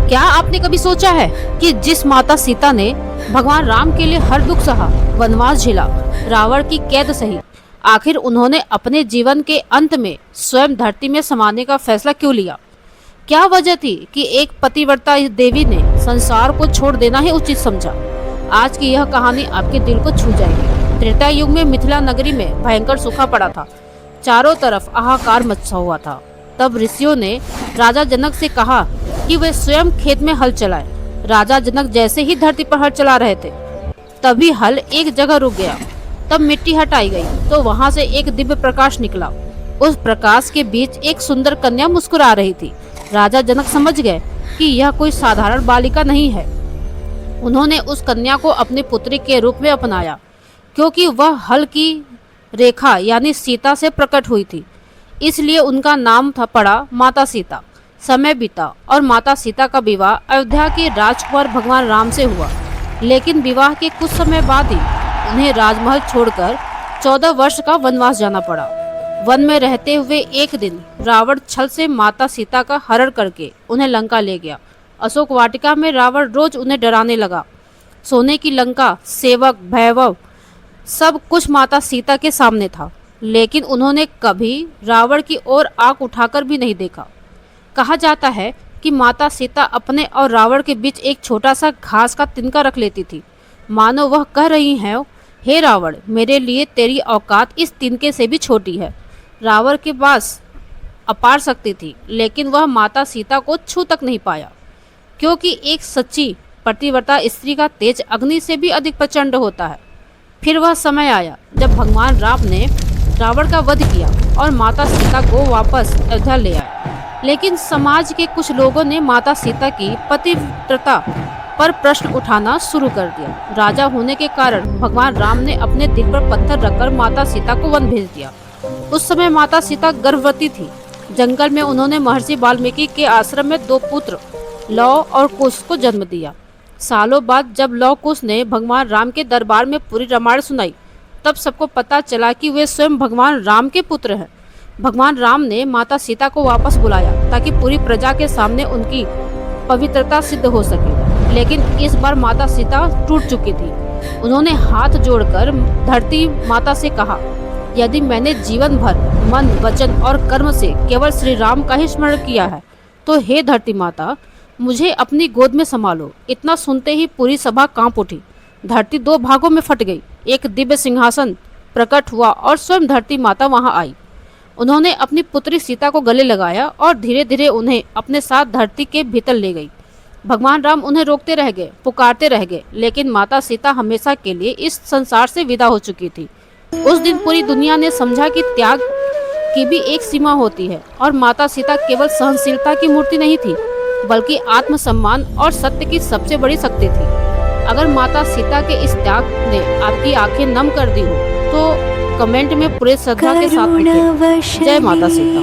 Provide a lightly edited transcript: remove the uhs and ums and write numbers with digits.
क्या आपने कभी सोचा है कि जिस माता सीता ने भगवान राम के लिए हर दुख सहा, वनवास झेला, रावण की कैद सही, आखिर उन्होंने अपने जीवन के अंत में स्वयं धरती में समाने का फैसला क्यों लिया? क्या वजह थी कि एक पतिव्रता देवी ने संसार को छोड़ देना ही उचित समझा? आज की यह कहानी आपके दिल को छू जाएगी। त्रेता युग में मिथिला नगरी में भयंकर सूखा पड़ा था। चारों तरफ हाहाकार मचा हुआ था। तब ऋषियों ने राजा जनक से कहा कि वे स्वयं खेत में हल चलाएं। राजा जनक जैसे ही धरती पर हल चला रहे थे, तभी हल एक जगह रुक गया। तब मिट्टी हटाई गई तो वहां से एक दिव्य प्रकाश निकला। उस प्रकाश के बीच एक सुंदर कन्या मुस्कुरा रही थी। राजा जनक समझ गए कि यह कोई साधारण बालिका नहीं है। उन्होंने उस कन्या को अपनी पुत्री के रूप में अपनाया, क्योंकि वह हल की रेखा यानी सीता से प्रकट हुई थी। इसलिए उनका नाम था पड़ा माता सीता। समय बीता और माता सीता का विवाह अयोध्या के राजकुमार भगवान राम से हुआ। लेकिन विवाह के कुछ समय बाद ही उन्हें राजमहल छोड़कर 14 वर्ष का वनवास जाना पड़ा। वन में रहते हुए एक दिन रावण छल से माता सीता का हरण करके उन्हें लंका ले गया। अशोक वाटिका में रावण रोज उन्हें डराने लगा। सोने की लंका, सेवक, वैभव सब कुछ माता सीता के सामने था, लेकिन उन्होंने कभी रावण की ओर आंख उठाकर भी नहीं देखा। कहा जाता है कि माता सीता अपने और रावण के बीच एक छोटा सा घास का तिनका रख लेती थी, मानो वह कह रही हैं, हे रावण, मेरे लिए तेरी औकात इस तिनके से भी छोटी है। रावण के पास अपार शक्ति थी, लेकिन वह माता सीता को छू तक नहीं पाया, क्योंकि एक सच्ची पतिव्रता स्त्री का तेज अग्नि से भी अधिक प्रचंड होता है। फिर वह समय आया जब भगवान राम ने रावण का वध किया और माता सीता को वापस अयोध्या ले आए। लेकिन समाज के कुछ लोगों ने माता सीता की पतिव्रता पर प्रश्न उठाना शुरू कर दिया। राजा होने के कारण भगवान राम ने अपने दिल पर पत्थर रखकर माता सीता को वन भेज दिया। उस समय माता सीता गर्भवती थी। जंगल में उन्होंने महर्षि वाल्मीकि के आश्रम में 2 पुत्र लव और कुश को जन्म दिया। सालों बाद जब लव कुश ने भगवान राम के दरबार में पूरी रामायण सुनाई, तब सबको पता चला कि वे स्वयं भगवान राम के पुत्र हैं। भगवान राम ने माता सीता को वापस बुलाया ताकि पूरी प्रजा के सामने उनकी पवित्रता सिद्ध हो सके। लेकिन इस बार माता सीता टूट चुकी थी। उन्होंने हाथ जोड़कर धरती माता से कहा, यदि मैंने जीवन भर मन, वचन और कर्म से केवल श्री राम का ही स्मरण किया है, तो हे धरती माता, मुझे अपनी गोद में संभालो। इतना सुनते ही पूरी सभा कांप उठी। धरती 2 भागों में फट गई। एक दिव्य सिंहासन प्रकट हुआ और स्वयं धरती माता वहां आई। उन्होंने अपनी पुत्री सीता को गले लगाया और धीरे धीरे उन्हें अपने साथ धरती के भीतर ले गई। भगवान राम उन्हें रोकते रह गए, पुकारते रह गए, लेकिन माता सीता हमेशा के लिए इस संसार से विदा हो चुकी थी। उस दिन पूरी दुनिया ने समझा कि त्याग की भी एक सीमा होती है और माता सीता केवल सहनशीलता की मूर्ति नहीं थी, बल्कि आत्मसम्मान और सत्य की सबसे बड़ी शक्ति थी। अगर माता सीता के इस त्याग ने आपकी आंखें नम कर दी हो, तो कमेंट में पूरे श्रद्धा के साथ लिखें, जय माता सीता।